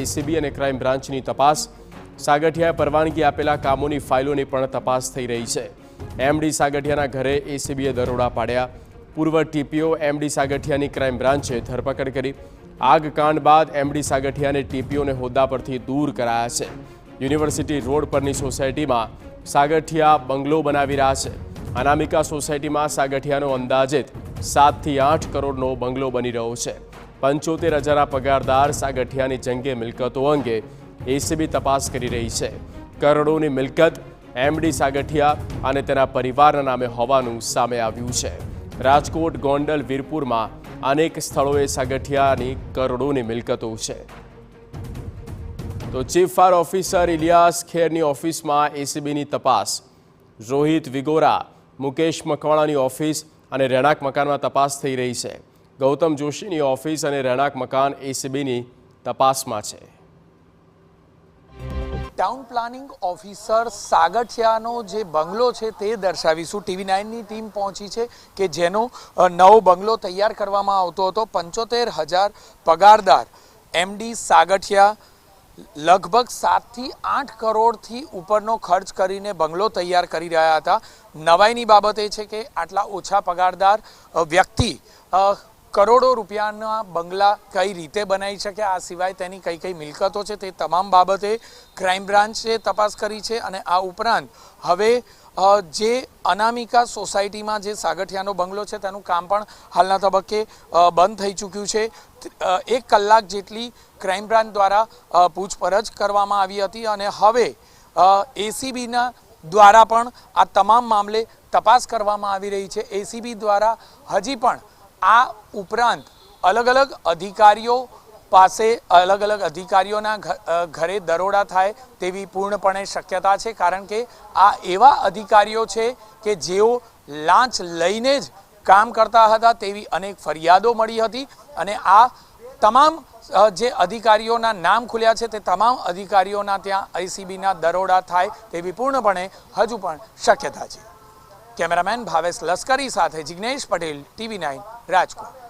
ACB અને crime બ્રાન્ચની તપાસ સાગઠિયાએ પરવાનગી આપેલા કામોની ફાઇલોની પણ તપાસ થઈ રહી છે। એમડી સાગઠિયાના ઘરે એસીબીએ દરોડા પાડ્યા। પૂર્વ ટીપીઓ એમડી સાગઠિયાની ક્રાઇમ બ્રાન્ચે ધરપકડ કરી। આગકાંડ બાદ એમડી સાગઠિયાને ટીપીઓને હોદ્દા પરથી દૂર કરાયા છે। યુનિવર્સિટી રોડ પરની સોસાયટીમાં સાગઠિયા બંગલો બનાવી રહ્યા છે। અનામિકા સોસાયટીમાં સાગઠિયાનો અંદાજિત 7 થી 8 કરોડનો બંગલો બની રહ્યો છે। 75,000 પગારદાર સાગઠિયાની જંગે મિલકતો અંગે એસીબી તપાસ કરી રહી છે। કરોડોની મિલકત એમડી સાગઠિયા અને તેના પરિવારના નામે હોવાનું સામે આવ્યું છે। રાજકોટ, ગોંડલ, વીરપુરમાં અનેક સ્થળોએ સાગઠિયાની કરોડોની મિલકતો છે। તો ચીફ ફાયર ઓફિસર ઇલિયાસ ખેરની ઓફિસમાં એસીબીની તપાસ। રોહિત વિગોરા, મુકેશ મકવાણાની ઓફિસ અને રહેણાંક મકાનમાં તપાસ થઈ રહી છે। ગૌતમ જોશીની ઓફિસ અને રહેણાંક મકાન એસીબીની તપાસમાં છે। ટાઉન પ્લાનિંગ ઓફિસર સાગઠિયાનો જે બંગલો છે તે દર્શાવીશું। TV9ની ટીમ પહોંચી છે કે જેનો નવો બંગલો તૈયાર કરવામાં આવતો હતો। 75,000 પગારદાર એમડી સાગઠિયા લગભગ 7 થી 8 કરોડથી ઉપરનો ખર્ચ કરીને બંગલો તૈયાર કરી રહ્યા હતા। નવાઈની બાબત એ છે કે આટલા ઓછા પગારદાર વ્યક્તિ કરોડો રૂપિયાના બંગલા કઈ રીતે બનાવી શકે, આ સિવાય તેની કઈ કઈ મિલકતો છે તે તમામ બાબતે ક્રાઇમ બ્રાન્ચે તપાસ કરી છે। અને આ ઉપરાંત હવે જે અનામિકા સોસાયટીમાં જે સાગઠિયાનો બંગલો છે તેનું કામ પણ હાલના તબક્કે બંધ થઈ ચૂક્યું છે। 1 કલાક જેટલી ક્રાઇમ બ્રાન્ચ દ્વારા પૂછપરછ કરવામાં આવી હતી અને હવે એસીબીના દ્વારા પણ આ તમામ મામલે તપાસ કરવામાં આવી રહી છે। એસીબી દ્વારા હજી પણ આ ઉપરાંત અલગ અલગ અધિકારીઓ પાસે અલગ અલગ અધિકારીઓના ઘરે દરોડા થાય તેવી પૂર્ણપણે શક્યતા છે, કારણ કે આ એવા અધિકારીઓ છે કે જેઓ લાંચ લઈને જ કામ કરતા હતા તેવી અનેક ફરિયાદો મળી હતી અને આ તમામ જે અધિકારીઓના નામ ખુલ્યા છે તે તમામ અધિકારીઓના ત્યાં એસીબીના દરોડા થાય તેવી પૂર્ણપણે હજુ પણ શક્યતા છે। કેમેરામેન ભાવેશ લશ્કરી સાથે જિગ્નેશ પટેલ, TV9 રાજકોટ।